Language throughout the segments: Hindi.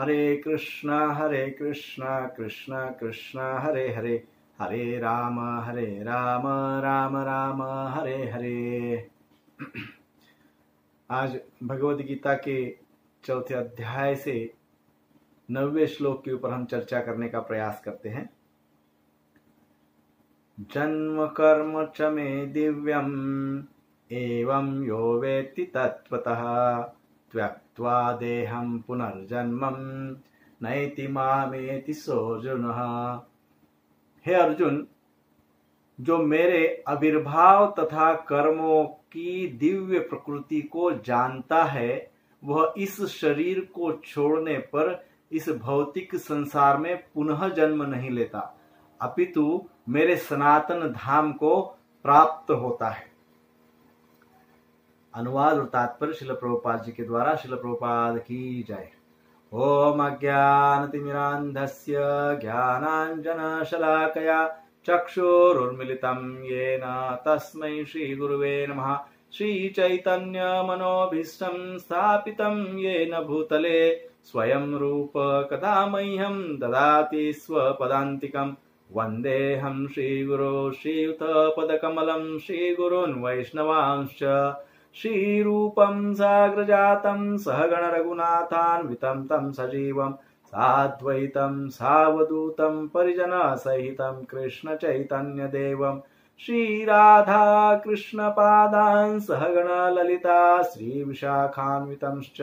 हरे कृष्णा कृष्ण कृष्ण हरे हरे, हरे राम राम राम हरे हरे। आज भगवद गीता के चौथे अध्याय से 9वें श्लोक के ऊपर हम चर्चा करने का प्रयास करते हैं। जन्म कर्म च मे दिव्यम एवं यो वेत्ति तत्त्वतः त्यक्त्वा देहं पुनर्जन्मं नैति मामेति सोऽर्जुनः। हे अर्जुन, जो मेरे आविर्भाव तथा कर्मों की दिव्य प्रकृति को जानता है, वह इस शरीर को छोड़ने पर इस भौतिक संसार में पुनः जन्म नहीं लेता, अपितु मेरे सनातन धाम को प्राप्त होता है। अनुवाद और तात्पर्य श्रील प्रभुपाद जी के द्वारा। श्रील प्रभुपाद की जय। ओम अज्ञानतिमिरान्धस्य ज्ञानाञ्जनशलाकया चक्षुरुन्मिलितं येन तस्मै श्रीगुरुवे नमः। श्रीचैतन्यमनोभीष्टं स्थापितं येन भूतले स्वयं रूप कदा मह्यं ददाति स्वपदान्तिकम्। वन्देऽहं श्रीगुरो श्रीयुतपदकमलं श्रीगुरून् वैष्णवांश्च। श्रीरूपं साग्रजातं सहगण रघुनाथान्वितं तं सजीवं साद्वैतं सावधूतं परिजन सहितं कृष्ण चैतन्य देवं श्रीराधा कृष्ण पादान् सहगण ललिता श्री विशाखान्वितंश्च।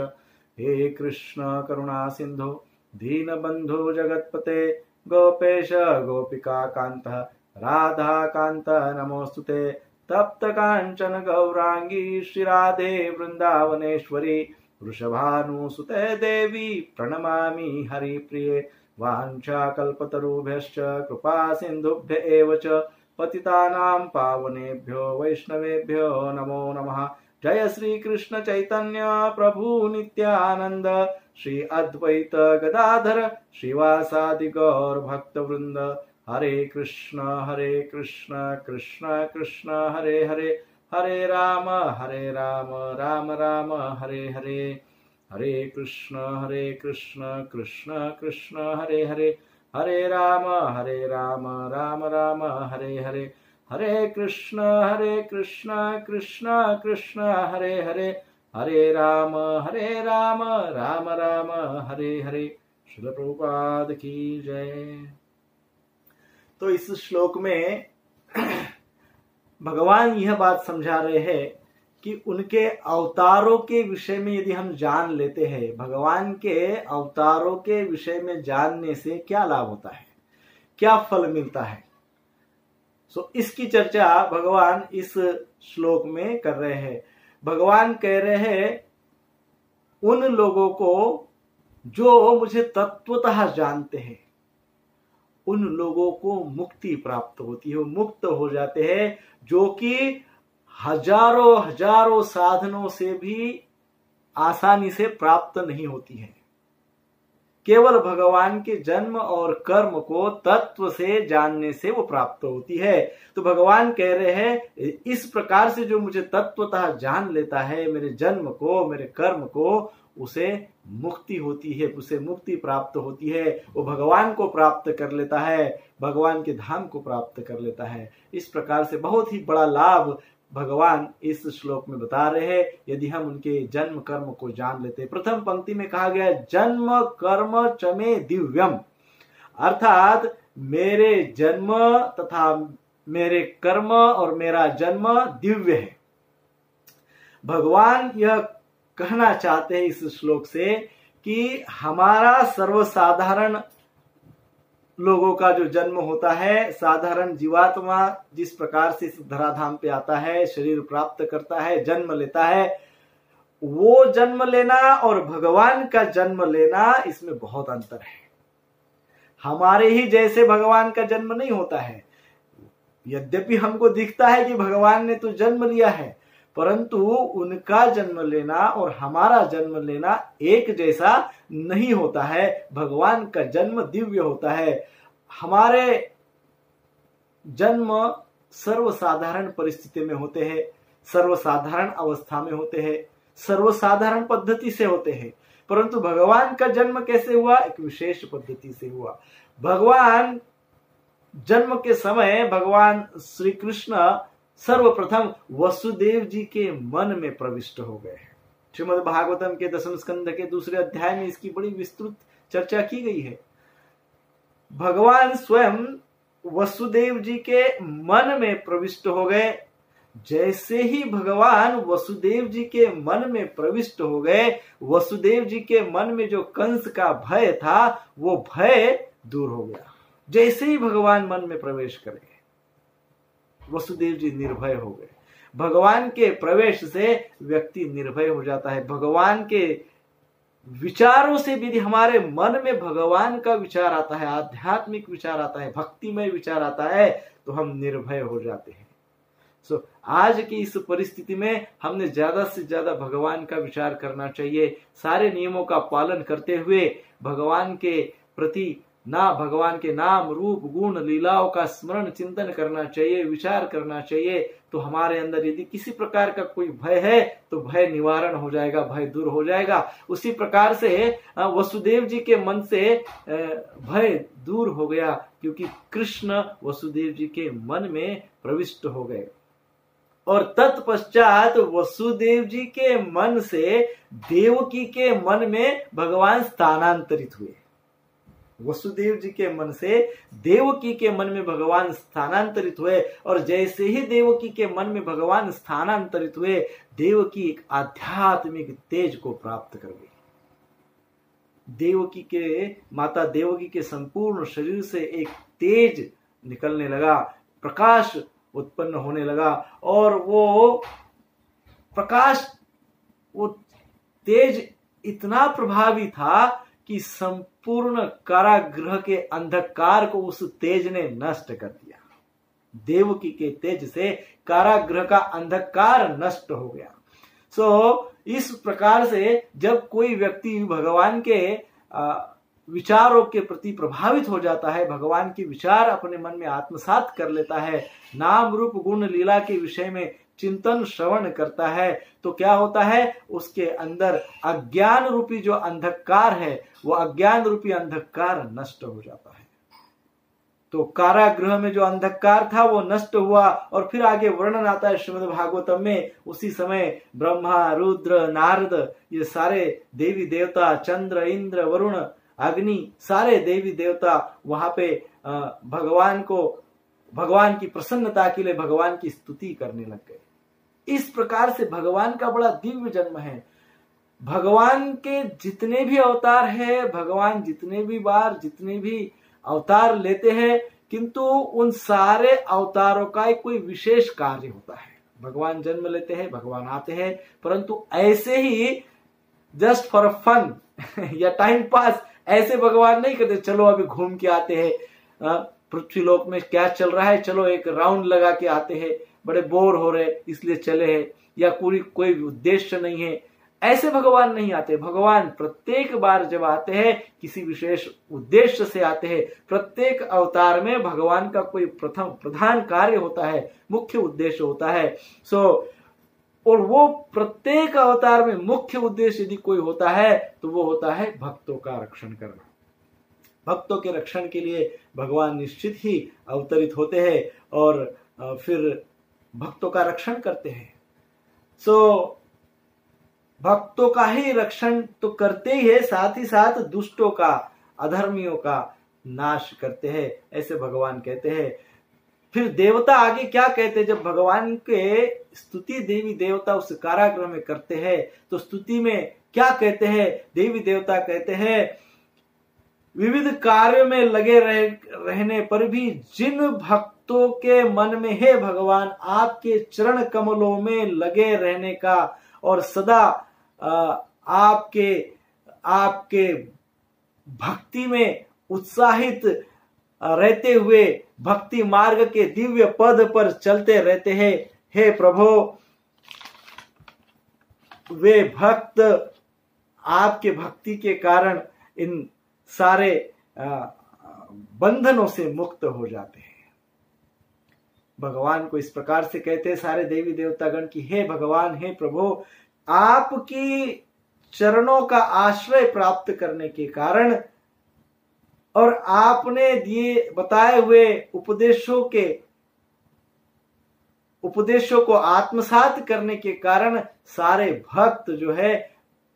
हे कृष्ण करुणा सिंधु दीनबंधु जगत्पते गोपेश गोपिका कांत राधा कांत नमोस्तुते। तप्त कांचन गौरांगी श्रीराधे वृंदावनेश्वरी वृषभानुसुते देवी प्रणमामि हरिप्रिये। वाञ्छाकल्पतरुभ्यश्च कृपा सिन्धुभ्य एव च पतितानां पावनेभ्यो वैष्णवेभ्यो नमो नमः। जय श्री कृष्ण चैतन्य प्रभु नित्यानंद श्री अद्वैत गदाधर श्रीवासादि गौर भक्त वृंद। हरे कृष्ण कृष्ण कृष्ण हरे हरे, हरे राम राम राम हरे हरे। हरे कृष्ण कृष्ण कृष्ण हरे हरे, हरे राम राम राम हरे हरे। हरे कृष्ण कृष्ण कृष्ण हरे हरे, हरे राम राम राम हरे हरे। श्रील प्रभुपाद की जय। तो इस श्लोक में भगवान यह बात समझा रहे हैं कि उनके अवतारों के विषय में यदि हम जान लेते हैं, भगवान के अवतारों के विषय में जानने से क्या लाभ होता है, क्या फल मिलता है। सो इसकी चर्चा भगवान इस श्लोक में कर रहे हैं। भगवान कह रहे हैं उन लोगों को जो मुझे तत्वतः जानते हैं, उन लोगों को मुक्ति प्राप्त होती है, वो मुक्त हो जाते हैं, जो कि हजारों साधनों से भी आसानी से प्राप्त नहीं होती है। केवल भगवान के जन्म और कर्म को तत्व से जानने से वो प्राप्त होती है। तो भगवान कह रहे हैं इस प्रकार से जो मुझे तत्वतः जान लेता है, मेरे जन्म को मेरे कर्म को, उसे मुक्ति होती है, उसे मुक्ति प्राप्त होती है, वो भगवान को प्राप्त कर लेता है, भगवान के धाम को प्राप्त कर लेता है। इस प्रकार से बहुत ही बड़ा लाभ भगवान इस श्लोक में बता रहे हैं यदि हम उनके जन्म कर्म को जान लेते। प्रथम पंक्ति में कहा गया जन्म कर्म च मे दिव्यम, अर्थात मेरे जन्म तथा मेरे कर्म और मेरा जन्म दिव्य है। भगवान यह कहना चाहते हैं इस श्लोक से कि हमारा सर्वसाधारण लोगों का जो जन्म होता है, साधारण जीवात्मा जिस प्रकार से इस धराधाम पे आता है, शरीर प्राप्त करता है, जन्म लेता है, वो जन्म लेना और भगवान का जन्म लेना, इसमें बहुत अंतर है। हमारे ही जैसे भगवान का जन्म नहीं होता है। यद्यपि हमको दिखता है कि भगवान ने तो जन्म लिया है, परंतु उनका जन्म लेना और हमारा जन्म लेना एक जैसा नहीं होता है। भगवान का जन्म दिव्य होता है। हमारे जन्म सर्वसाधारण परिस्थिति में होते हैं, सर्वसाधारण अवस्था में होते हैं, सर्वसाधारण पद्धति से होते हैं। परंतु भगवान का जन्म कैसे हुआ? एक विशेष पद्धति से हुआ। भगवान जन्म के समय भगवान श्री कृष्ण सर्वप्रथम वसुदेव जी के मन में प्रविष्ट हो गए। श्रीमद् भागवतम के 10वें स्कंद के दूसरे अध्याय में इसकी बड़ी विस्तृत चर्चा की गई है। भगवान स्वयं वसुदेव जी के मन में प्रविष्ट हो गए। जैसे ही भगवान वसुदेव जी के मन में प्रविष्ट हो गए, वसुदेव जी के मन में जो कंस का भय था वो भय दूर हो गया। जैसे ही भगवान मन में प्रवेश करे, वसुदेव जी निर्भय हो गए। भगवान के प्रवेश से व्यक्ति निर्भय हो जाता है। भगवान के विचारों से भी हमारे मन में भगवान का विचार आता है, आध्यात्मिक विचार आता है, भक्तिमय विचार आता है, तो हम निर्भय हो जाते हैं। आज की इस परिस्थिति में हमने ज्यादा से ज्यादा भगवान का विचार करना चाहिए। सारे नियमों का पालन करते हुए भगवान के प्रति भगवान के नाम रूप गुण लीलाओं का स्मरण चिंतन करना चाहिए, विचार करना चाहिए। तो हमारे अंदर यदि किसी प्रकार का कोई भय है तो भय निवारण हो जाएगा, भय दूर हो जाएगा। उसी प्रकार से वसुदेव जी के मन से भय दूर हो गया, क्योंकि कृष्ण वसुदेव जी के मन में प्रविष्ट हो गए। और तत्पश्चात वसुदेव जी के मन से देवकी के मन में भगवान स्थानांतरित हुए। वसुदेव जी के मन से देवकी के मन में भगवान स्थानांतरित हुए। और जैसे ही देवकी के मन में भगवान स्थानांतरित हुए, देवकी एक आध्यात्मिक तेज को प्राप्त कर गई। माता देवकी के संपूर्ण शरीर से एक तेज निकलने लगा, प्रकाश उत्पन्न होने लगा। और वो प्रकाश, वो तेज इतना प्रभावी था कि संपूर्ण कारागृह के अंधकार को उस तेज ने नष्ट कर दिया। देवकी के तेज से कारागृह का अंधकार नष्ट हो गया। इस प्रकार से जब कोई व्यक्ति भगवान के विचारों के प्रति प्रभावित हो जाता है, भगवान के विचार अपने मन में आत्मसात कर लेता है, नाम रूप गुण लीला के विषय में चिंतन श्रवण करता है, तो क्या होता है? उसके अंदर अज्ञान रूपी जो अंधकार है, वो अज्ञान रूपी अंधकार नष्ट हो जाता है। तो कारागृह में जो अंधकार था वो नष्ट हुआ। और फिर आगे वर्णन आता है श्रीमद् भागवतम में, उसी समय ब्रह्मा रुद्र नारद ये सारे देवी देवता, चंद्र इंद्र वरुण अग्नि, सारे देवी देवता वहां पे भगवान की प्रसन्नता के लिए भगवान की स्तुति करने लग गए। इस प्रकार से भगवान का बड़ा दिव्य जन्म है। भगवान के जितने भी अवतार है, भगवान जितने भी अवतार लेते हैं, किंतु उन सारे अवतारों का एक कोई विशेष कार्य होता है। भगवान जन्म लेते हैं, भगवान आते हैं, परंतु ऐसे ही जस्ट फॉर फन या टाइम पास ऐसे भगवान नहीं करते, चलो अभी घूम के आते हैं, पृथ्वीलोक में क्या चल रहा है, चलो एक राउंड लगा के आते हैं, बड़े बोर हो रहे इसलिए चले हैं, या कोई उद्देश्य नहीं है। ऐसे भगवान नहीं आते। भगवान प्रत्येक बार जब आते हैं किसी विशेष उद्देश्य से आते हैं। प्रत्येक अवतार में भगवान का कोई प्रधान कार्य होता है, मुख्य उद्देश्य होता है। और वो प्रत्येक अवतार में मुख्य उद्देश्य यदि कोई होता है तो वो होता है भक्तों का रक्षण करना। भक्तों के रक्षण के लिए भगवान निश्चित ही अवतरित होते हैं और फिर भक्तों का रक्षण करते हैं। भक्तों का ही रक्षण तो करते ही है, साथ ही साथ दुष्टों का, अधर्मियों का नाश करते हैं, ऐसे भगवान कहते हैं। फिर देवता आगे क्या कहते हैं? जब भगवान के स्तुति देवी देवता उस कारागृह में करते हैं तो स्तुति में क्या कहते हैं? देवी देवता कहते हैं, विविध कार्यों में लगे रहने पर भी जिन भक्तों के मन में है भगवान आपके चरण कमलों में लगे रहने का और सदा आपके भक्ति में उत्साहित रहते हुए भक्ति मार्ग के दिव्य पद पर चलते रहते हैं, हे प्रभु वे भक्त आपके भक्ति के कारण इन सारे बंधनों से मुक्त हो जाते हैं। भगवान को इस प्रकार से कहते हैं सारे देवी देवतागण की, हे भगवान, हे प्रभु, आपकी चरणों का आश्रय प्राप्त करने के कारण और आपने दिए बताए हुए उपदेशों को आत्मसात करने के कारण सारे भक्त जो है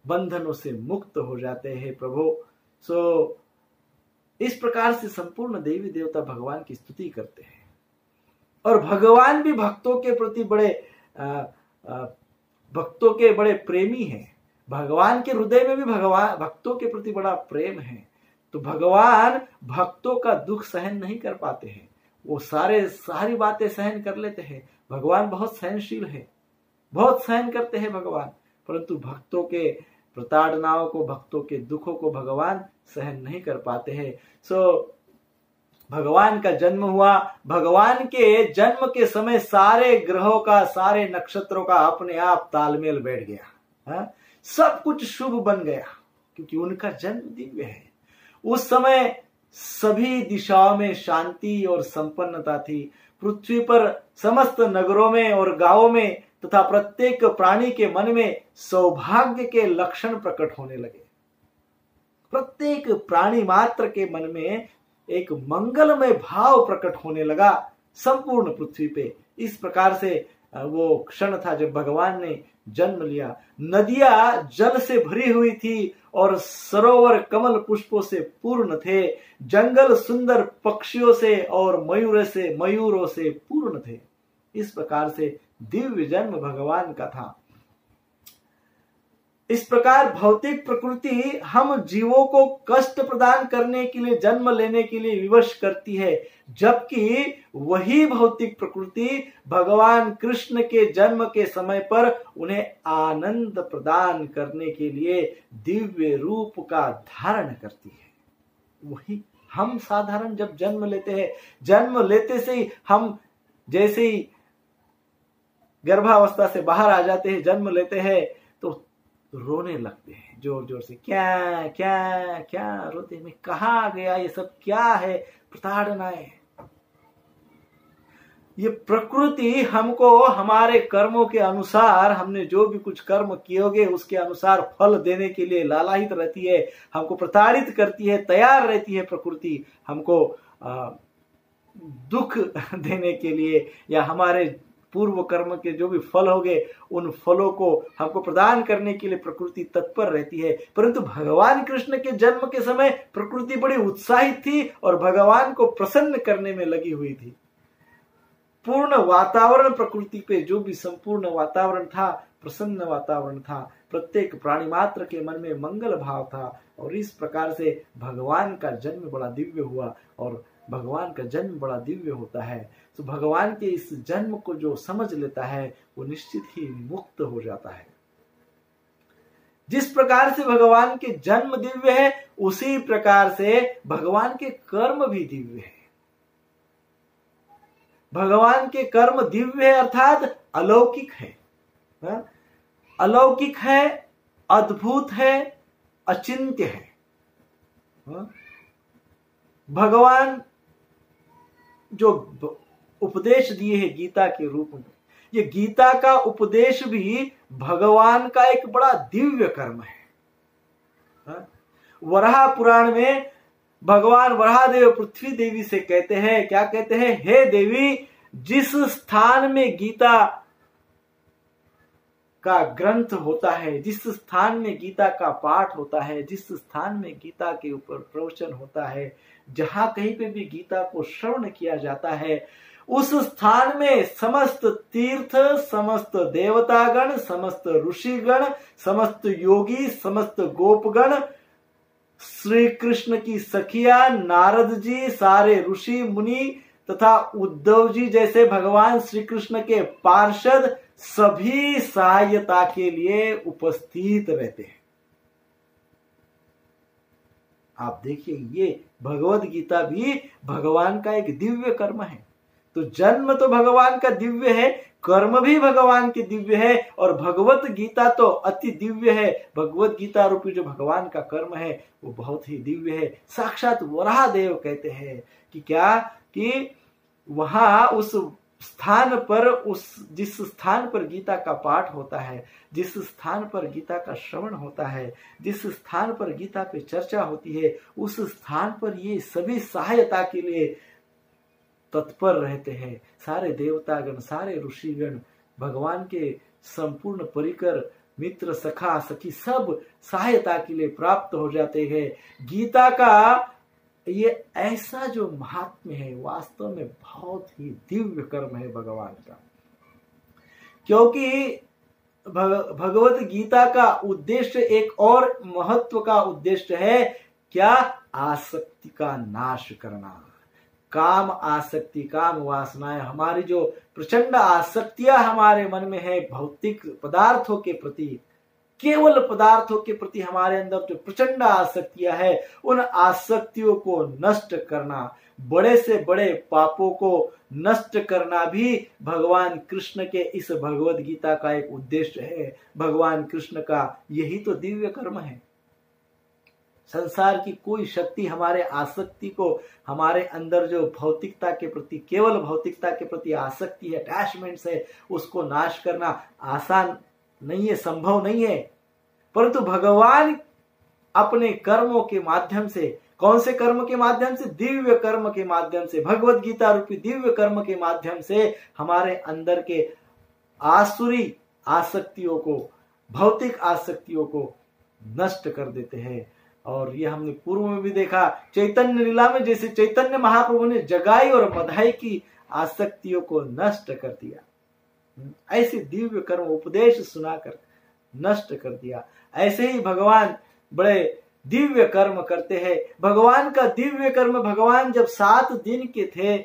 बंधनों से मुक्त हो जाते हैं प्रभु। सो इस प्रकार से संपूर्ण देवी देवता भगवान की स्तुति करते हैं और भगवान भी भक्तों के प्रति भक्तों के बड़े प्रेमी हैं। भगवान के हृदय में भी भगवान भक्तों के प्रति बड़ा प्रेम है। तो भगवान भक्तों का दुख सहन नहीं कर पाते हैं, वो सारी बातें सहन कर लेते हैं। भगवान बहुत सहनशील है, बहुत सहन करते हैं भगवान, परंतु भक्तों के प्रताड़नाओं को, भक्तों के दुखों को भगवान सहन नहीं कर पाते हैं। सो भगवान का जन्म हुआ। भगवान के जन्म के समय सारे ग्रहों का, सारे नक्षत्रों का अपने आप तालमेल बैठ गया। हा? सब कुछ शुभ बन गया क्योंकि उनका जन्म दिव्य है। उस समय सभी दिशाओं में शांति और संपन्नता थी। पृथ्वी पर समस्त नगरों में और गांवों में तथा प्रत्येक प्राणी के मन में सौभाग्य के लक्षण प्रकट होने लगे। प्रत्येक प्राणी मात्र के मन में एक मंगलमय भाव प्रकट होने लगा संपूर्ण पृथ्वी पे। इस प्रकार से वो क्षण था जब भगवान ने जन्म लिया। नदियां जल से भरी हुई थी और सरोवर कमल पुष्पों से पूर्ण थे। जंगल सुंदर पक्षियों से और मयूरों से पूर्ण थे। इस प्रकार से दिव्य जन्म भगवान का था। इस प्रकार भौतिक प्रकृति हम जीवों को कष्ट प्रदान करने के लिए, जन्म लेने के लिए विवश करती है, जबकि वही भौतिक प्रकृति भगवान कृष्ण के जन्म के समय पर उन्हें आनंद प्रदान करने के लिए दिव्य रूप का धारण करती है। वही हम साधारण जब जन्म लेते हैं, जन्म लेते से ही हम जैसे ही गर्भावस्था से बाहर आ जाते हैं, जन्म लेते हैं तो रोने लगते हैं जोर जोर से, क्या क्या क्या रोते हैं, कहाँ गया ये सब, क्या है, प्रताड़नाएं। ये प्रकृति हमको हमारे कर्मों के अनुसार, हमने जो भी कुछ कर्म किए होंगे उसके अनुसार फल देने के लिए लालायित रहती है, हमको प्रताड़ित करती है, तैयार रहती है प्रकृति हमको दुख देने के लिए, या हमारे पूर्व कर्म के जो भी फल होंगे उन फलों को हमको प्रदान करने के लिए प्रकृति तत्पर रहती है। परंतु भगवान कृष्ण के जन्म के समय प्रकृति बड़ी उत्साहित थी और भगवान को प्रसन्न करने में लगी हुई थी। पूर्ण वातावरण प्रकृति पे, जो भी संपूर्ण वातावरण था, प्रसन्न वातावरण था। प्रत्येक प्राणी मात्र के मन में मंगल भाव था और इस प्रकार से भगवान का जन्म बड़ा दिव्य हुआ। और भगवान का जन्म बड़ा दिव्य होता है तो भगवान के इस जन्म को जो समझ लेता है वो निश्चित ही मुक्त हो जाता है। जिस प्रकार से भगवान के जन्म दिव्य है, उसी प्रकार से भगवान के कर्म भी दिव्य है। भगवान के कर्म दिव्य है अर्थात अलौकिक है, अलौकिक है, अद्भुत है, अचिंत्य है। भगवान जो उपदेश दिए हैं गीता के रूप में, ये गीता का उपदेश भी भगवान का एक बड़ा दिव्य कर्म है। वराह पुराण में भगवान वराहदेव पृथ्वी देवी से कहते हैं, क्या कहते हैं, हे देवी, जिस स्थान में गीता का ग्रंथ होता है, जिस स्थान में गीता का पाठ होता है, जिस स्थान में गीता के ऊपर प्रवचन होता है, जहां कहीं पे भी गीता को श्रवण किया जाता है, उस स्थान में समस्त तीर्थ, समस्त देवतागण, समस्त ऋषिगण, समस्त योगी, समस्त गोपगण, श्री कृष्ण की सखिया, नारद जी, सारे ऋषि मुनि तथा उद्धव जी जैसे भगवान श्री कृष्ण के पार्षद सभी सहायता के लिए उपस्थित रहते हैं। आप देखिए, ये भगवद गीता भी भगवान का एक दिव्य कर्म है। तो जन्म तो भगवान का दिव्य है, कर्म भी भगवान के दिव्य है, और भगवत गीता तो अति दिव्य है। भगवत गीता रूपी जो भगवान का कर्म है वो बहुत ही दिव्य है। साक्षात वराहदेव कहते हैं कि क्या, कि वहां उस स्थान पर जिस स्थान पर गीता का पाठ होता है, जिस स्थान पर गीता का श्रवण होता है, जिस स्थान पर गीता पे चर्चा होती है, उस स्थान पर ये सभी सहायता के लिए तत्पर रहते हैं। सारे देवतागण, सारे ऋषिगण, भगवान के संपूर्ण परिकर मित्र, सखा, सखी सब सहायता के लिए प्राप्त हो जाते हैं। गीता का ये ऐसा जो महात्म्य है वास्तव में बहुत ही दिव्य कर्म है भगवान का, क्योंकि भगवत गीता का उद्देश्य एक और महत्व का उद्देश्य है क्या? आसक्ति का नाश करना। काम आसक्ति, काम वासनाएं, हमारी जो प्रचंड आसक्तियां हमारे मन में है भौतिक पदार्थों के प्रति, केवल पदार्थों के प्रति हमारे अंदर जो प्रचंड आसक्तियां है, उन आसक्तियों को नष्ट करना, बड़े से बड़े पापों को नष्ट करना भी भगवान कृष्ण के इस भगवत गीता का एक उद्देश्य है। भगवान कृष्ण का यही तो दिव्य कर्म है। संसार की कोई शक्ति हमारे आसक्ति को, हमारे अंदर जो भौतिकता के प्रति, केवल भौतिकता के प्रति आसक्ति है, अटैचमेंट्स है, उसको नाश करना आसान नहीं है, संभव नहीं है। परंतु भगवान अपने कर्मों के माध्यम से, कौन से कर्म के माध्यम से? दिव्य कर्म के माध्यम से, भगवत गीता रूपी दिव्य कर्म के माध्यम से हमारे अंदर के आसुरी आसक्तियों को, भौतिक आसक्तियों को नष्ट कर देते हैं। और ये हमने पूर्व में भी देखा, चैतन्य लीला में जैसे चैतन्य महाप्रभु ने जगाई और बधाई की आसक्तियों को नष्ट कर दिया, ऐसे दिव्य कर्म उपदेश सुनाकर नष्ट कर दिया। ऐसे ही भगवान बड़े दिव्य कर्म करते हैं। भगवान का दिव्य कर्म, भगवान जब 7 दिन के थे,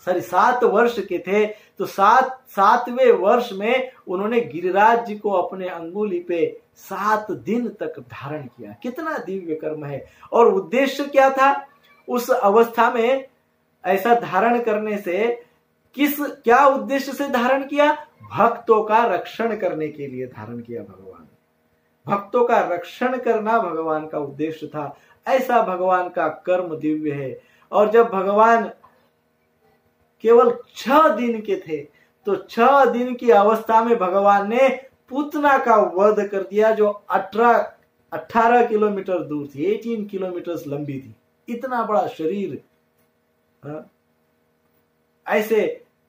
7 वर्ष के थे, तो 7वें वर्ष में उन्होंने गिरिराज जी को अपने अंगुली पे 7 दिन तक धारण किया। कितना दिव्य कर्म है। और उद्देश्य क्या था उस अवस्था में ऐसा धारण करने से? क्या उद्देश्य से धारण किया? भक्तों का रक्षण करने के लिए धारण किया भगवान। भक्तों का रक्षण करना भगवान का उद्देश्य था। ऐसा भगवान का कर्म दिव्य है। और जब भगवान केवल 6 दिन के थे, तो 6 दिन की अवस्था में भगवान ने पूतना का वध कर दिया, जो 18 किलोमीटर दूर थी, 18 किलोमीटर लंबी थी। इतना बड़ा शरीर, ऐसे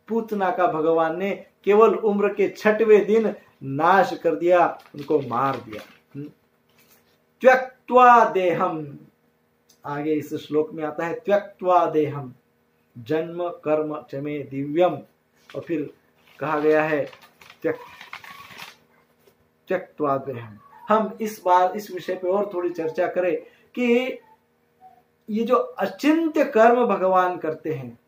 पूतना का भगवान ने केवल उम्र के 6वें दिन नाश कर दिया, उनको मार दिया। त्यक्त्वा देहम, आगे इस श्लोक में आता है त्यक्त्वा देहम जन्म कर्म च मे दिव्यम। और फिर कहा गया है त्यक्त्वा देहम। हम इस बार इस विषय पे और थोड़ी चर्चा करें कि ये जो अचिंत्य कर्म भगवान करते हैं,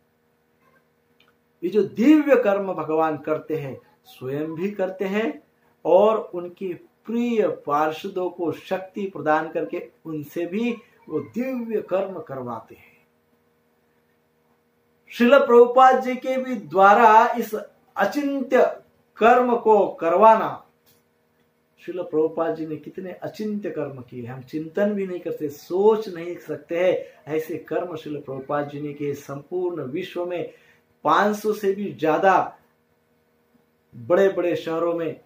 ये जो दिव्य कर्म भगवान करते हैं, स्वयं भी करते हैं और उनके प्रिय पार्षदों को शक्ति प्रदान करके उनसे भी वो दिव्य कर्म करवाते हैं। श्रील प्रभुपाद जी के भी द्वारा इस अचिंत्य कर्म को करवाना, श्रील प्रभुपाद जी ने कितने अचिंत्य कर्म किए, हम चिंतन भी नहीं करते, सोच नहीं सकते हैं ऐसे कर्म श्रील प्रभुपाद जी ने किए। संपूर्ण विश्व में 500 से भी ज्यादा बड़े बड़े शहरों में,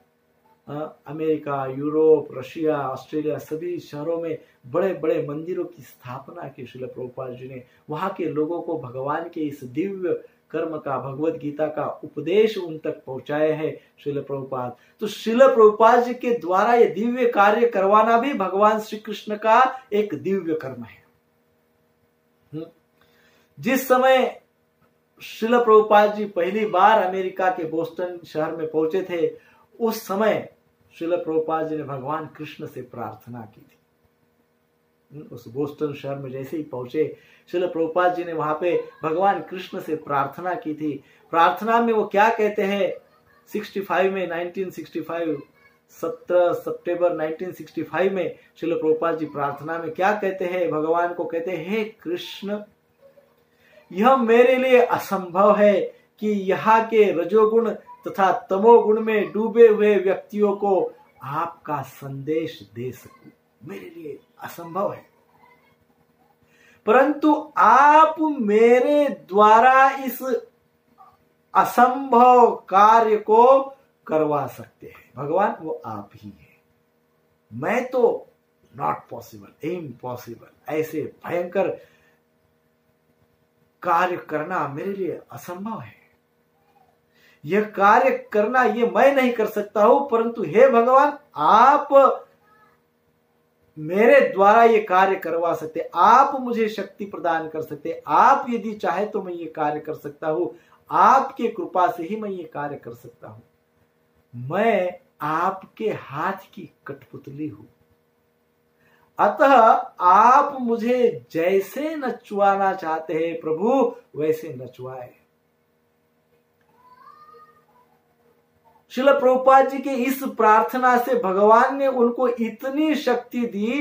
अमेरिका, यूरोप, रशिया, ऑस्ट्रेलिया, सभी शहरों में बड़े बड़े मंदिरों की स्थापना की श्रील प्रभुपाद जी ने। वहां के लोगों को भगवान के इस दिव्य कर्म का, भगवत गीता का उपदेश उन तक पहुंचाए हैं श्रील प्रभुपाद। तो श्रील प्रभुपाद जी के द्वारा ये दिव्य कार्य करवाना भी भगवान श्री कृष्ण का एक दिव्य कर्म है। जिस समय श्रील प्रभुपाद जी पहली बार अमेरिका के बोस्टन शहर में पहुंचे थे, उस समय श्रील प्रभुपाद जी ने भगवान कृष्ण से प्रार्थना की थी। उस बोस्टन शहर में जैसे ही पहुंचे, श्रील प्रभुपाद जी ने वहां पे भगवान कृष्ण से प्रार्थना की थी। प्रार्थना में वो क्या कहते हैं? 1965 17 सितंबर 1965 में श्रील प्रभुपाद जी प्रार्थना में क्या कहते हैं? भगवान को कहते हैं, हे कृष्ण, यह मेरे लिए असंभव है कि यहाँ के रजोगुण तथा तमोगुण में डूबे हुए व्यक्तियों को आपका संदेश दे सकूं, मेरे लिए असंभव है। परंतु आप मेरे द्वारा इस असंभव कार्य को करवा सकते हैं। भगवान वो आप ही है। मैं तो नॉट पॉसिबल, इम्पॉसिबल, ऐसे भयंकर कार्य करना मेरे लिए असंभव है। यह कार्य करना ये मैं नहीं कर सकता हूं, परंतु हे भगवान आप मेरे द्वारा ये कार्य करवा सकते, आप मुझे शक्ति प्रदान कर सकते, आप यदि चाहे तो मैं ये कार्य कर सकता हूं, आपके कृपा से ही मैं ये कार्य कर सकता हूं। मैं आपके हाथ की कठपुतली हूं, अतः आप मुझे जैसे नचवाना चाहते हैं प्रभु वैसे नचवाए। श्रील प्रभुपाद जी के इस प्रार्थना से भगवान ने उनको इतनी शक्ति दी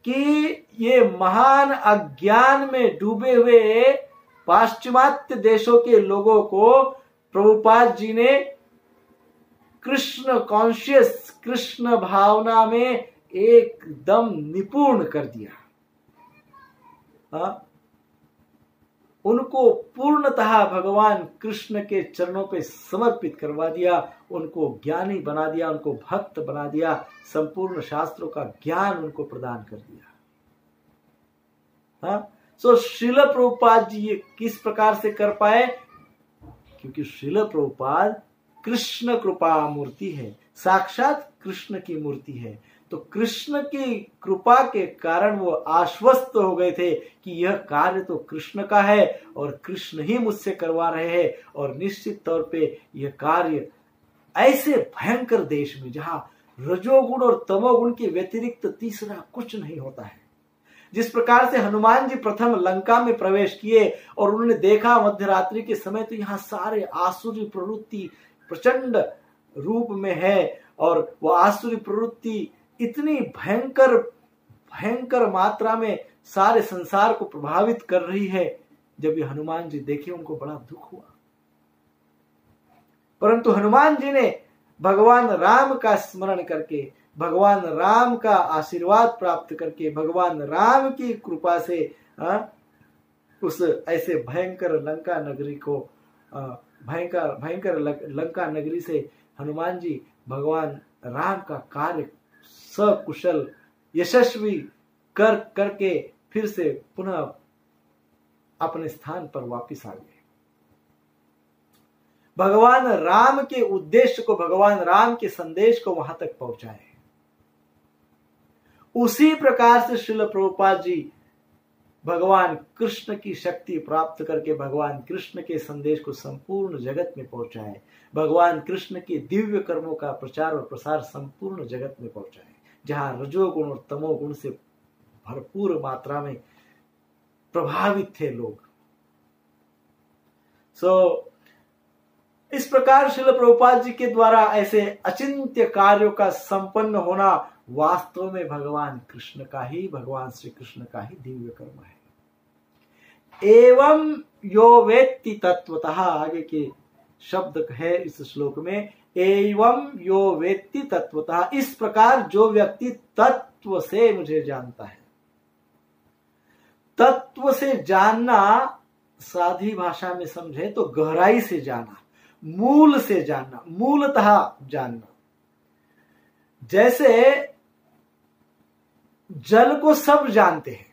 कि ये महान अज्ञान में डूबे हुए पाश्चिमात्य देशों के लोगों को प्रभुपाद जी ने कृष्ण कॉन्शियस, कृष्ण भावना में एकदम निपुण कर दिया। उनको पूर्णतः भगवान कृष्ण के चरणों पे समर्पित करवा दिया, उनको ज्ञानी बना दिया, उनको भक्त बना दिया, संपूर्ण शास्त्रों का ज्ञान उनको प्रदान कर दिया। सो श्रील प्रभुपाद जी ये किस प्रकार से कर पाए? क्योंकि श्रील प्रभुपाद कृष्ण कृपा मूर्ति है, साक्षात कृष्ण की मूर्ति है। तो कृष्ण की कृपा के कारण वो आश्वस्त हो गए थे कि यह कार्य तो कृष्ण का है और कृष्ण ही मुझसे करवा रहे हैं, और निश्चित तौर पे यह कार्य ऐसे भयंकर देश में जहां रजोगुण और तमोगुण के व्यतिरिक्त तीसरा कुछ नहीं होता है। जिस प्रकार से हनुमान जी प्रथम लंका में प्रवेश किए और उन्होंने देखा मध्यरात्रि के समय तो यहाँ सारे आसुरी प्रवृत्ति प्रचंड रूप में है, और वह आसुरी प्रवृत्ति इतनी भयंकर भयंकर मात्रा में सारे संसार को प्रभावित कर रही है। जब ये हनुमान जी देखे उनको बड़ा दुख हुआ, परंतु हनुमान जी ने भगवान राम का स्मरण करके, भगवान राम का आशीर्वाद प्राप्त करके, भगवान राम की कृपा से उस ऐसे भयंकर लंका नगरी को भयंकर लंका नगरी से हनुमान जी भगवान राम का कार्य सकुशल यशस्वी करके फिर से पुनः अपने स्थान पर वापस आ गए। भगवान राम के उद्देश्य को, भगवान राम के संदेश को वहां तक पहुंचाए। उसी प्रकार से श्रील प्रभुपाद जी भगवान कृष्ण की शक्ति प्राप्त करके भगवान कृष्ण के संदेश को संपूर्ण जगत में पहुंचाए, भगवान कृष्ण के दिव्य कर्मों का प्रचार और प्रसार संपूर्ण जगत में पहुंचाए, जहां रजोगुण और तमोगुण से भरपूर मात्रा में प्रभावित थे लोग। इस प्रकार श्रील प्रभुपाद जी के द्वारा ऐसे अचिंत्य कार्यों का संपन्न होना वास्तव में भगवान कृष्ण का ही, भगवान श्री कृष्ण का ही दिव्य कर्म है। एवं यो वेत्ति तत्वतः, आगे के शब्द है इस श्लोक में, एवं यो वेत्ति तत्वतः, इस प्रकार जो व्यक्ति तत्व से मुझे जानता है। तत्व से जानना सादी भाषा में समझे तो गहराई से जाना, मूल से जानना, मूलतः जानना। जैसे जल को सब जानते हैं,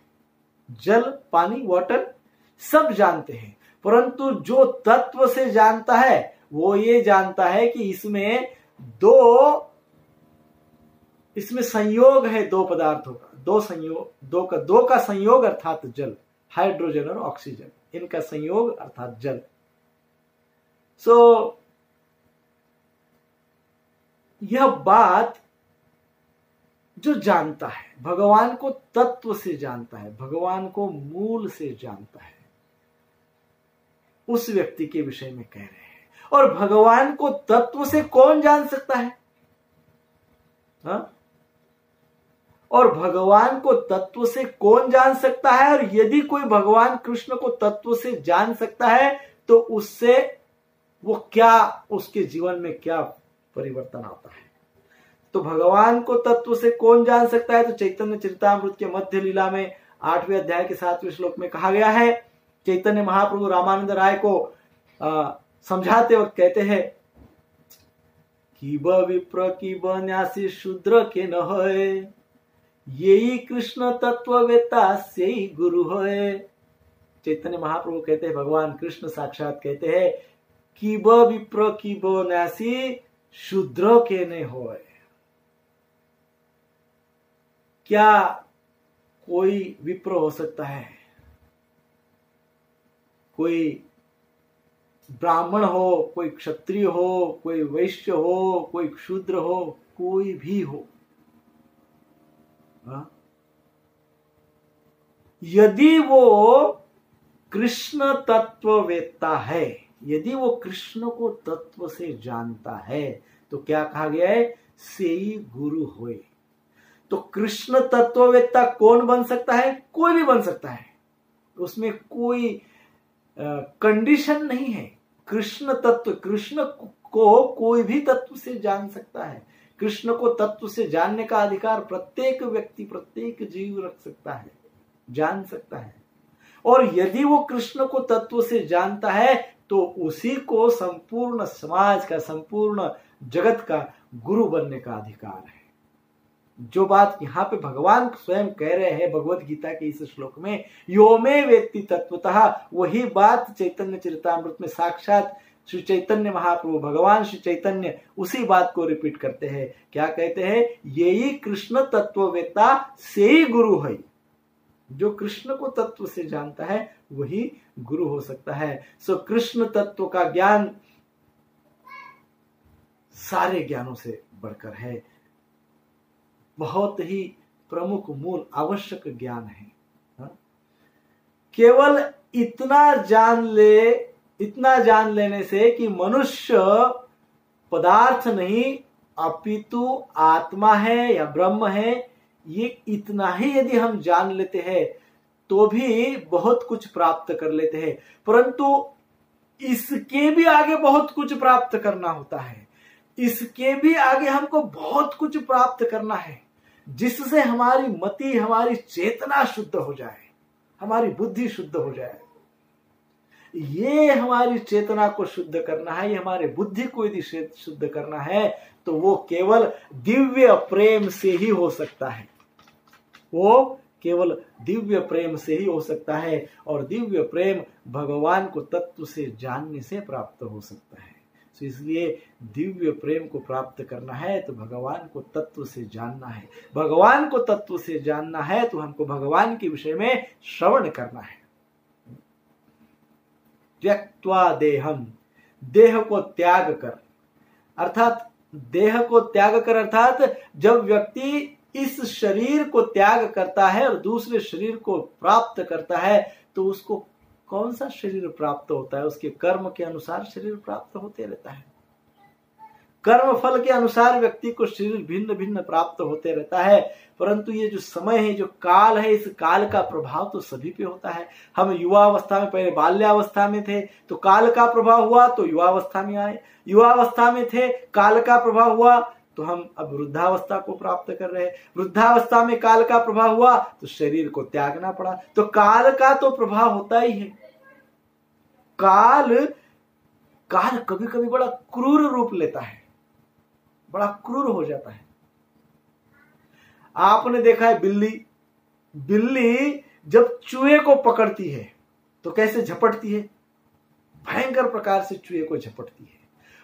जल, पानी, वाटर सब जानते हैं, परंतु जो तत्व से जानता है वो ये जानता है कि इसमें संयोग है दो पदार्थों का, दो का संयोग अर्थात जल, हाइड्रोजन और ऑक्सीजन, इनका संयोग अर्थात जल। यह बात जो जानता है, भगवान को तत्व से जानता है, भगवान को मूल से जानता है, उस व्यक्ति के विषय में कह रहे हैं। और भगवान को तत्व से कौन जान सकता है? और भगवान को तत्व से कौन जान सकता है? और यदि कोई भगवान कृष्ण को तत्व से जान सकता है तो उससे वो क्या, उसके जीवन में क्या परिवर्तन आता है? तो भगवान को तत्व से कौन जान सकता है? तो चैतन्य चरितामृत के मध्य लीला में 8वें अध्याय के 7वें श्लोक में कहा गया है, चैतन्य महाप्रभु रामानंद राय को समझाते वक्त कहते हैं कि ब विप्र की न्यासी शूद्र के न होए, यही कृष्ण तत्व वेता से ही गुरु होए। चैतन्य महाप्रभु कहते हैं, भगवान कृष्ण साक्षात कहते हैं कि ब विप्र की न्यासी शूद्र के न होए। क्या कोई विप्र हो सकता है, कोई ब्राह्मण हो, कोई क्षत्रिय हो, कोई वैश्य हो, कोई शूद्र हो, कोई भी हो, यदि वो कृष्ण तत्ववेत्ता है, यदि वो कृष्ण को तत्व से जानता है, तो क्या कहा गया है, से ही गुरु होए। तो कृष्ण तत्ववेत्ता कौन बन सकता है, कोई भी बन सकता है, उसमें कोई कंडीशन नहीं है। कृष्ण तत्व, कृष्ण को कोई भी तत्व से जान सकता है। कृष्ण को तत्व से जानने का अधिकार प्रत्येक व्यक्ति, प्रत्येक जीव रख सकता है, जान सकता है। और यदि वो कृष्ण को तत्व से जानता है तो उसी को संपूर्ण समाज का, संपूर्ण जगत का गुरु बनने का अधिकार है। जो बात यहाँ पे भगवान स्वयं कह रहे हैं भगवत गीता के इस श्लोक में, यो में वेत्ति तत्वतः, वही बात चैतन्य चरितामृत में साक्षात श्री चैतन्य महाप्रभु, भगवान श्री चैतन्य उसी बात को रिपीट करते हैं। क्या कहते हैं, यही कृष्ण तत्ववेत्ता से ही गुरु है। जो कृष्ण को तत्व से जानता है वही गुरु हो सकता है। सो कृष्ण तत्व का ज्ञान सारे ज्ञानों से बढ़कर है, बहुत ही प्रमुख, मूल, आवश्यक ज्ञान है। केवल इतना जान लेने से कि मनुष्य पदार्थ नहीं अपितु आत्मा है या ब्रह्म है, ये इतना ही यदि हम जान लेते हैं तो भी बहुत कुछ प्राप्त कर लेते हैं। परंतु इसके भी आगे बहुत कुछ प्राप्त करना होता है, इसके भी आगे हमको बहुत कुछ प्राप्त करना है, जिससे हमारी मति, हमारी चेतना शुद्ध हो जाए, हमारी बुद्धि शुद्ध हो जाए। ये हमारी चेतना को शुद्ध करना है, ये हमारे बुद्धि को यदि शुद्ध करना है तो वो केवल दिव्य प्रेम से ही हो सकता है, वो केवल दिव्य प्रेम से ही हो सकता है। और दिव्य प्रेम भगवान को तत्व से जानने से प्राप्त हो सकता है। तो इसलिए दिव्य प्रेम को प्राप्त करना है तो भगवान को तत्व से जानना है। भगवान को तत्व से जानना है तो हमको भगवान के विषय में श्रवण करना है। त्यक्त्वा देहम, देह को त्याग कर, अर्थात देह को त्याग कर, अर्थात जब व्यक्ति इस शरीर को त्याग करता है और दूसरे शरीर को प्राप्त करता है तो उसको कौन सा शरीर प्राप्त होता है, उसके कर्म के अनुसार शरीर प्राप्त होते रहता है। कर्म फल के अनुसार व्यक्ति को शरीर भिन्न भिन्न प्राप्त होते रहता है। परंतु ये जो समय है, जो काल है, इस काल का प्रभाव तो सभी पे होता है। हम युवावस्था में, पहले बाल्यावस्था में थे तो काल का प्रभाव हुआ तो युवावस्था में आए, युवावस्था में थे काल का प्रभाव हुआ तो हम अब वृद्धावस्था को प्राप्त कर रहे हैं, वृद्धावस्था में काल का प्रभाव हुआ तो शरीर को त्यागना पड़ा। तो काल का तो प्रभाव होता ही है। काल कभी कभी बड़ा क्रूर रूप लेता है, बड़ा क्रूर हो जाता है। आपने देखा है बिल्ली जब चूहे को पकड़ती है तो कैसे झपटती है, भयंकर प्रकार से चूहे को झपटती है।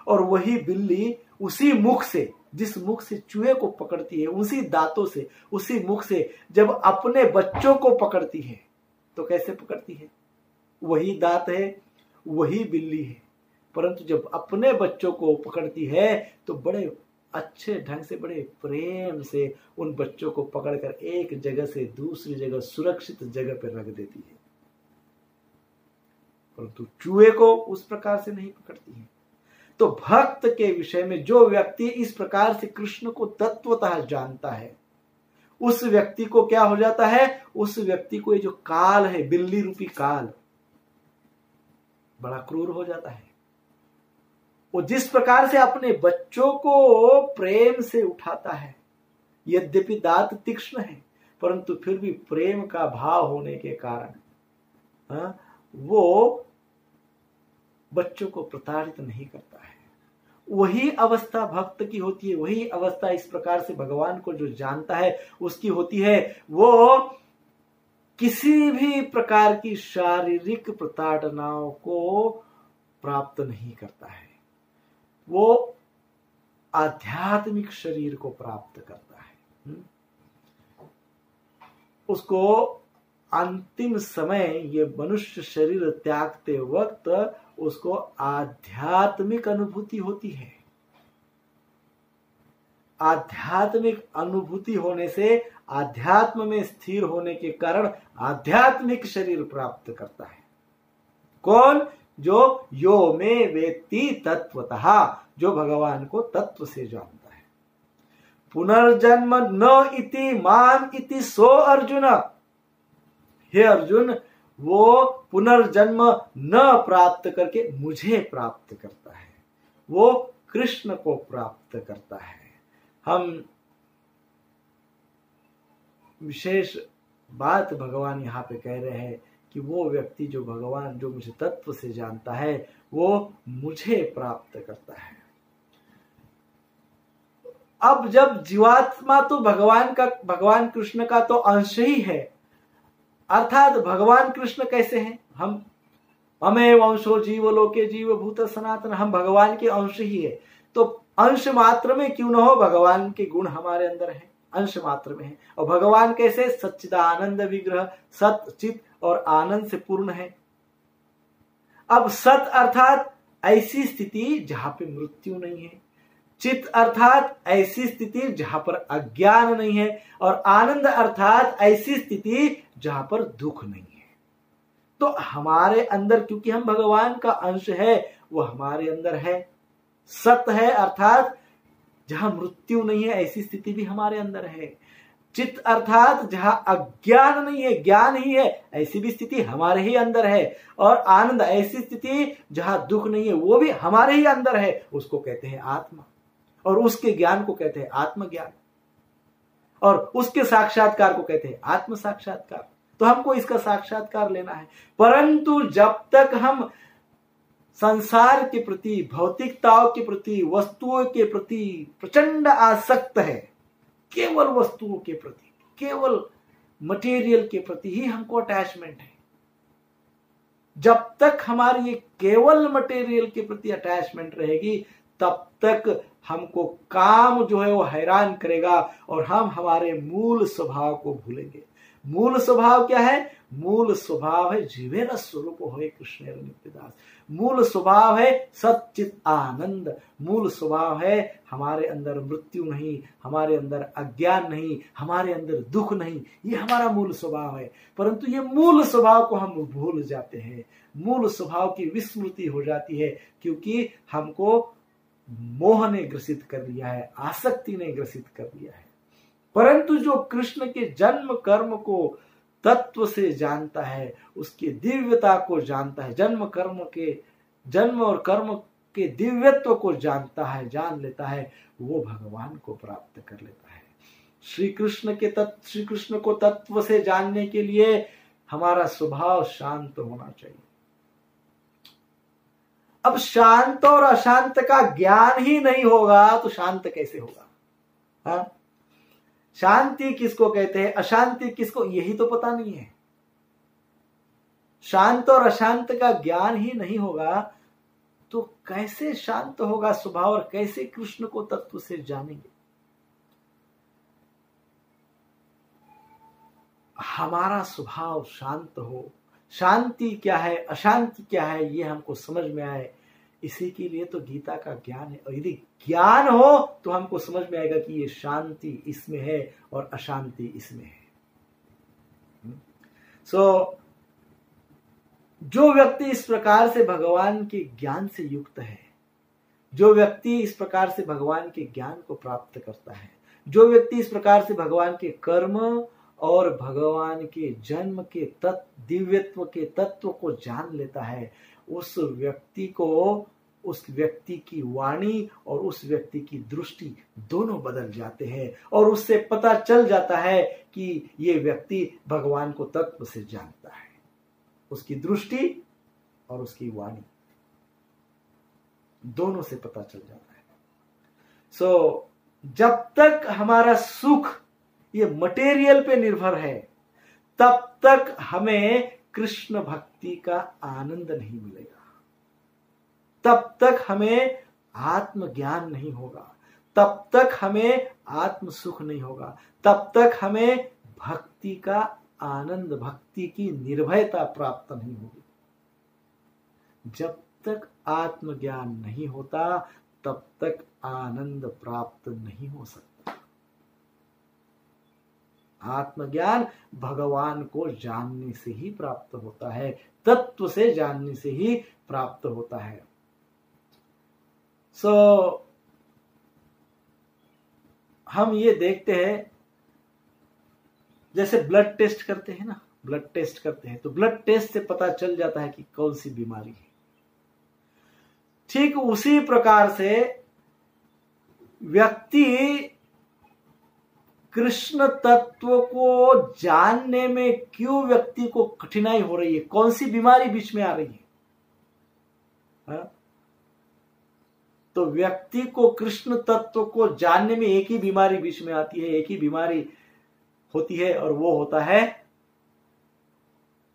और वही बिल्ली उसी मुख से, जिस मुख से चूहे को पकड़ती है, उसी दांतों से, उसी मुख से जब अपने बच्चों को पकड़ती है तो कैसे पकड़ती है, वही दांत है, वही बिल्ली है। परंतु जब अपने बच्चों को पकड़ती है तो बड़े अच्छे ढंग से, बड़े प्रेम से उन बच्चों को पकड़कर एक जगह से दूसरी जगह, सुरक्षित जगह पर रख देती है। परंतु चूहे को उस प्रकार से नहीं पकड़ती है। तो भक्त के विषय में जो व्यक्ति इस प्रकार से कृष्ण को तत्वतः जानता है, उस व्यक्ति को क्या हो जाता है, उस व्यक्ति को ये जो काल है, बिल्ली रूपी काल, बड़ा क्रूर हो जाता है। वो जिस प्रकार से अपने बच्चों को प्रेम से उठाता है, यद्यपि दांत तीक्ष्ण है परंतु फिर भी प्रेम का भाव होने के कारण वो बच्चों को प्रताड़ित नहीं करता है। वही अवस्था भक्त की होती है, वही अवस्था इस प्रकार से भगवान को जो जानता है उसकी होती है। वो किसी भी प्रकार की शारीरिक प्रताड़नाओं को प्राप्त नहीं करता है, वो आध्यात्मिक शरीर को प्राप्त करता है। उसको अंतिम समय ये मनुष्य शरीर त्यागते वक्त उसको आध्यात्मिक अनुभूति होती है। आध्यात्मिक अनुभूति होने से आध्यात्म में स्थिर होने के कारण आध्यात्मिक शरीर प्राप्त करता है। कौन? जो यो में वेत्ति तत्वतः, जो भगवान को तत्व से जानता है। पुनर्जन्म न इति माम इति सो अर्जुन, हे अर्जुन, वो पुनर्जन्म न प्राप्त करके मुझे प्राप्त करता है, वो कृष्ण को प्राप्त करता है। हम विशेष बात भगवान यहाँ पे कह रहे हैं कि वो व्यक्ति जो भगवान, जो मुझे तत्व से जानता है, वो मुझे प्राप्त करता है। अब जब जीवात्मा तो भगवान कृष्ण का तो अंश ही है, अर्थात भगवान कृष्ण कैसे हैं? हम हमें वंशो जीवलोके जीवभूत सनातन, हम भगवान के अंश ही है। तो अंश मात्र में क्यों न हो, भगवान के गुण हमारे अंदर है, अंश मात्र में है। और भगवान कैसे? सच्चिदानंद विग्रह, सत चित और आनंद से पूर्ण है। अब सत अर्थात ऐसी स्थिति जहां पे मृत्यु नहीं है, चित अर्थात ऐसी स्थिति जहां पर अज्ञान नहीं है, और आनंद अर्थात ऐसी स्थिति जहां पर दुख नहीं है। तो हमारे अंदर, क्योंकि हम भगवान का अंश है, वो हमारे अंदर है। सत है अर्थात जहां मृत्यु नहीं है, ऐसी स्थिति भी हमारे अंदर है। चित अर्थात जहां अज्ञान नहीं है, ज्ञान ही है, ऐसी भी स्थिति हमारे ही अंदर है। और आनंद ऐसी स्थिति जहां दुख नहीं है, वो भी हमारे ही अंदर है। उसको कहते हैं आत्मा, और उसके ज्ञान को कहते हैं आत्मज्ञान, और उसके साक्षात्कार को कहते हैं आत्म साक्षात्कार। तो हमको इसका साक्षात्कार लेना है। परंतु जब तक हम संसार के प्रति, भौतिकताओं के प्रति, वस्तुओं के प्रति प्रचंड आसक्त है, केवल वस्तुओं के प्रति, केवल मटेरियल के प्रति ही हमको अटैचमेंट है, जब तक हमारी ये केवल मटेरियल के प्रति अटैचमेंट रहेगी, तब तक हमको काम जो है वो हैरान करेगा, और हम हमारे मूल स्वभाव को भूलेंगे। मूल स्वभाव क्या है? मूल स्वभाव है जीवेन स्वरूप होए कृष्ण नित्यदास। मूल स्वभाव है सच्चित आनंद। मूल स्वभाव है हमारे अंदर मृत्यु नहीं, हमारे अंदर अज्ञान नहीं, हमारे अंदर दुख नहीं। ये हमारा मूल स्वभाव है। परंतु ये मूल स्वभाव को हम भूल जाते हैं, मूल स्वभाव की विस्मृति हो जाती है, क्योंकि हमको मोह ने ग्रसित कर लिया है, आसक्ति ने ग्रसित कर लिया है। परंतु जो कृष्ण के जन्म कर्म को तत्व से जानता है, उसकी दिव्यता को जानता है, जन्म और कर्म के दिव्यत्व को जानता है, जान लेता है, वो भगवान को प्राप्त कर लेता है। श्री कृष्ण को तत्व से जानने के लिए हमारा स्वभाव शांत होना चाहिए। अब शांत और अशांत का ज्ञान ही नहीं होगा तो शांत कैसे होगा? हाँ? शांति किसको कहते हैं, अशांति किसको, यही तो पता नहीं है। शांत और अशांत का ज्ञान ही नहीं होगा तो कैसे शांत होगा स्वभाव, और कैसे कृष्ण को तत्व से जानेंगे? हमारा स्वभाव शांत हो, शांति क्या है, अशांति क्या है, ये हमको समझ में आए, इसी के लिए तो गीता का ज्ञान है। और यदि ज्ञान हो तो हमको समझ में आएगा कि ये शांति इसमें है और अशांति इसमें है। जो व्यक्ति इस प्रकार से भगवान के ज्ञान से युक्त है, जो व्यक्ति इस प्रकार से भगवान के ज्ञान को प्राप्त करता है, जो व्यक्ति इस प्रकार से भगवान के कर्म और भगवान के जन्म के दिव्यत्व के तत्व को जान लेता है, उस व्यक्ति की वाणी और उस व्यक्ति की दृष्टि दोनों बदल जाते हैं, और उससे पता चल जाता है कि ये व्यक्ति भगवान को तत्व से जानता है, उसकी दृष्टि और उसकी वाणी। दोनों से पता चल जाता है। सो जब तक हमारा सुख ये मटेरियल पे निर्भर है, तब तक हमें कृष्ण भक्ति का आनंद नहीं मिलेगा, तब तक हमें आत्मज्ञान नहीं होगा, तब तक हमें आत्म सुख नहीं होगा, तब तक हमें भक्ति का आनंद, भक्ति की निर्भयता प्राप्त नहीं होगी। जब तक आत्मज्ञान नहीं होता, तब तक आनंद प्राप्त नहीं हो सकता। आत्मज्ञान भगवान को जानने से ही प्राप्त होता है, तत्व से जानने से ही प्राप्त होता है। हम ये देखते हैं, जैसे ब्लड टेस्ट करते हैं ना, ब्लड टेस्ट करते हैं तो ब्लड टेस्ट से पता चल जाता है कि कौन सी बीमारी है। ठीक उसी प्रकार से व्यक्ति कृष्ण तत्व को जानने में क्यों व्यक्ति को कठिनाई हो रही है, कौन सी बीमारी बीच में आ रही है, हा? तो व्यक्ति को कृष्ण तत्व को जानने में एक ही बीमारी बीच में आती है, एक ही बीमारी होती है, और वो होता है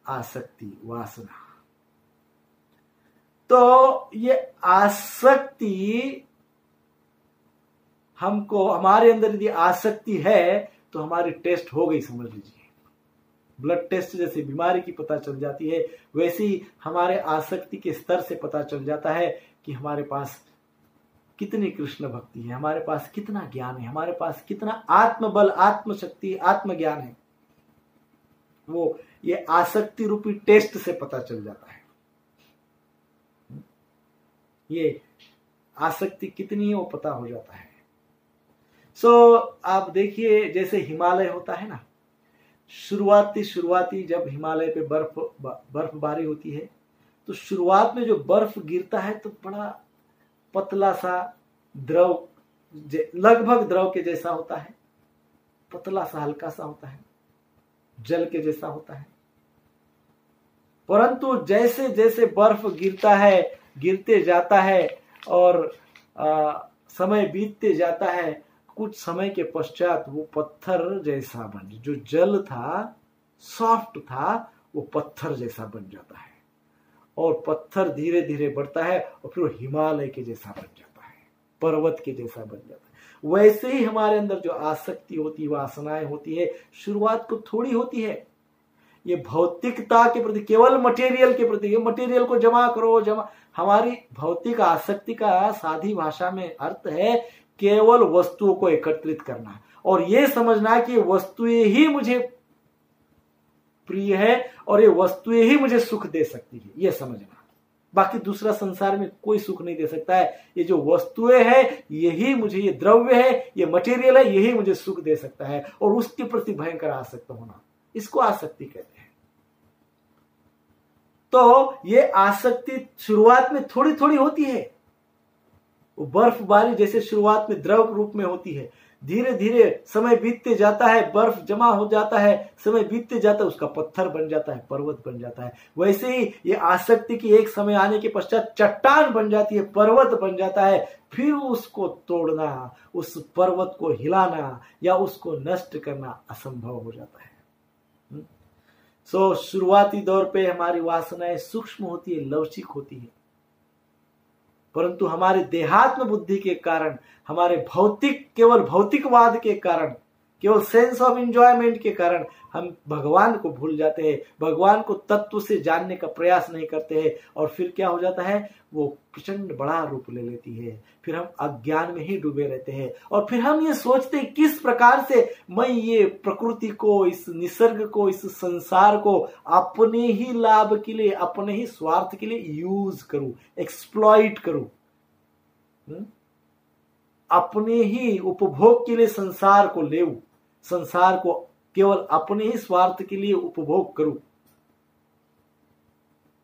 आसक्ति, वासना। तो ये आसक्ति हमको, हमारे अंदर यदि आसक्ति है तो हमारी टेस्ट हो गई, समझ लीजिए। ब्लड टेस्ट जैसे बीमारी की पता चल जाती है, वैसे ही हमारे आसक्ति के स्तर से पता चल जाता है कि हमारे पास कितनी कृष्ण भक्ति है, हमारे पास कितना ज्ञान है, हमारे पास कितना आत्मबल, आत्मशक्ति, आत्मज्ञान है। वो ये आसक्ति रूपी टेस्ट से पता चल जाता है। ये आसक्ति कितनी है वो पता हो जाता है। आप देखिए, जैसे हिमालय होता है ना, शुरुआती जब हिमालय पे बर्फबारी होती है, तो शुरुआत में जो बर्फ गिरता है तो बड़ा पतला सा द्रव, लगभग द्रव के जैसा होता है, पतला सा, हल्का सा होता है, जल के जैसा होता है। परंतु जैसे जैसे बर्फ गिरते जाता है और समय बीतते जाता है, कुछ समय के पश्चात वो पत्थर जैसा बन, जो जल था, सॉफ्ट था, वो पत्थर जैसा बन जाता है, और पत्थर धीरे धीरे बढ़ता है और फिर वो हिमालय के जैसा बन जाता है, पर्वत के जैसा बन जाता है। वैसे ही हमारे अंदर जो आसक्ति होती है, वासनाएं होती है, शुरुआत को थोड़ी होती है, ये भौतिकता के प्रति, केवल मटेरियल के प्रति, ये मटेरियल को जमा करो, हमारी भौतिक आसक्ति का सादी भाषा में अर्थ है केवल वस्तुओं को एकत्रित करना, और ये समझना कि वस्तुएं ही मुझे प्रिय है और ये वस्तुएं ही मुझे सुख दे सकती है, ये समझना। बाकी दूसरा संसार में कोई सुख नहीं दे सकता है। ये जो वस्तुएं है, यही मुझे, ये द्रव्य है, ये मटेरियल है, यही मुझे सुख दे सकता है, और उसके प्रति भयंकर आसक्त होना, इसको आसक्ति कहते हैं। तो ये आसक्ति शुरुआत में थोड़ी थोड़ी होती है, वो बर्फबारी जैसे शुरुआत में द्रव रूप में होती है, धीरे धीरे समय बीतते जाता है, बर्फ जमा हो जाता है, समय बीतते जाता है, उसका पत्थर बन जाता है, पर्वत बन जाता है। वैसे ही ये आसक्ति की एक समय आने के पश्चात चट्टान बन जाती है, पर्वत बन जाता है, फिर उसको तोड़ना, उस पर्वत को हिलाना या उसको नष्ट करना असंभव हो जाता है। शुरुआती दौर पे हमारी वासनाएं सूक्ष्म होती है, लवचिक होती है, परंतु हमारे देहात्म बुद्धि के कारण, हमारे केवल भौतिकवाद के कारण, केवल सेंस ऑफ एंजॉयमेंट के कारण हम भगवान को भूल जाते हैं, भगवान को तत्व से जानने का प्रयास नहीं करते हैं, और फिर क्या हो जाता है, वो प्रचंड बड़ा रूप ले लेती है। फिर हम अज्ञान में ही डूबे रहते हैं, और फिर हम ये सोचते हैं किस प्रकार से मैं ये प्रकृति को, इस निसर्ग को, इस संसार को अपने ही लाभ के लिए, अपने ही स्वार्थ के लिए यूज करूं, एक्सप्लॉइट करूं, अपने ही उपभोग के लिए संसार को लेऊं, संसार को केवल अपने ही स्वार्थ के लिए उपभोग करूं,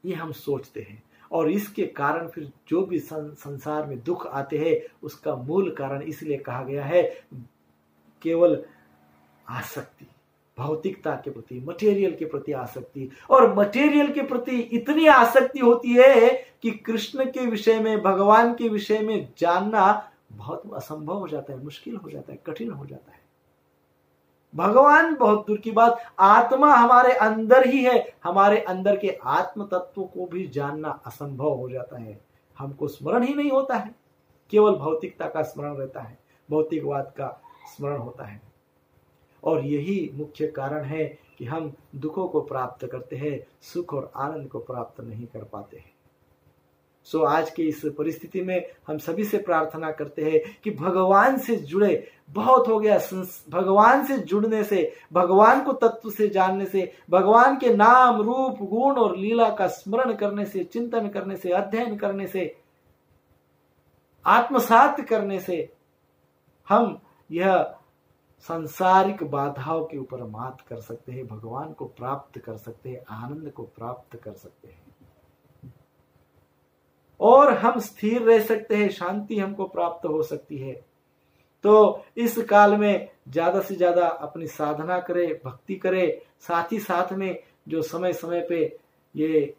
ये हम सोचते हैं। और इसके कारण फिर जो भी संसार में दुख आते हैं, उसका मूल कारण इसलिए कहा गया है केवल आसक्ति, भौतिकता के प्रति, मटेरियल के प्रति आसक्ति, और मटेरियल के प्रति इतनी आसक्ति होती है कि कृष्ण के विषय में, भगवान के विषय में जानना बहुत असंभव हो जाता है, मुश्किल हो जाता है, कठिन हो जाता है। भगवान बहुत दूर की बात, आत्मा हमारे अंदर ही है, हमारे अंदर के आत्म तत्व को भी जानना असंभव हो जाता है। हमको स्मरण ही नहीं होता है, केवल भौतिकता का स्मरण रहता है, भौतिकवाद का स्मरण होता है। और यही मुख्य कारण है कि हम दुखों को प्राप्त करते हैं, सुख और आनंद को प्राप्त नहीं कर पाते हैं। सो आज की इस परिस्थिति में हम सभी से प्रार्थना करते हैं कि भगवान से जुड़े, बहुत हो गया, भगवान से जुड़ने से, भगवान को तत्व से जानने से, भगवान के नाम रूप गुण और लीला का स्मरण करने से, चिंतन करने से, अध्ययन करने से, आत्मसात करने से हम यह सांसारिक बाधाओं के ऊपर मात कर सकते हैं, भगवान को प्राप्त कर सकते हैं, आनंद को प्राप्त कर सकते हैं, और हम स्थिर रह सकते हैं, शांति हमको प्राप्त हो सकती है। तो इस काल में ज्यादा से ज्यादा अपनी साधना करें, भक्ति करें, साथ ही साथ में जो समय समय पे ये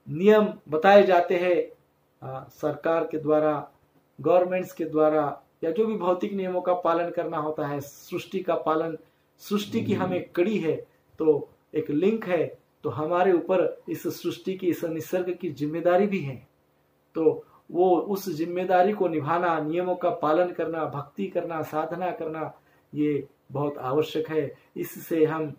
नियम बताए जाते हैं सरकार के द्वारा, गवर्नमेंट्स के द्वारा, या जो भी भौतिक नियमों का पालन करना होता है, सृष्टि का पालन, सृष्टि की हम एक कड़ी है, तो एक लिंक है, तो हमारे ऊपर इस सृष्टि की, इस निसर्ग की जिम्मेदारी भी है। तो वो उस जिम्मेदारी को निभाना, नियमों का पालन करना, भक्ति करना, साधना करना, ये बहुत आवश्यक है। इससे हम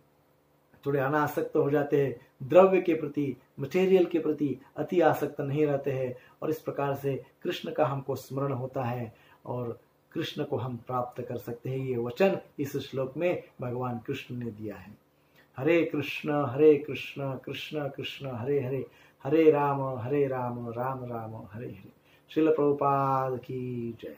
थोड़े अनासक्त हो जाते हैं, द्रव्य के प्रति, मटेरियल के प्रति अति आसक्त नहीं रहते हैं, और इस प्रकार से कृष्ण का हमको स्मरण होता है और कृष्ण को हम प्राप्त कर सकते हैं। ये वचन इस श्लोक में भगवान कृष्ण ने दिया है। हरे कृष्ण कृष्ण कृष्ण हरे हरे, हरे राम राम राम हरे हरे। श्रील प्रभुपाद की जय।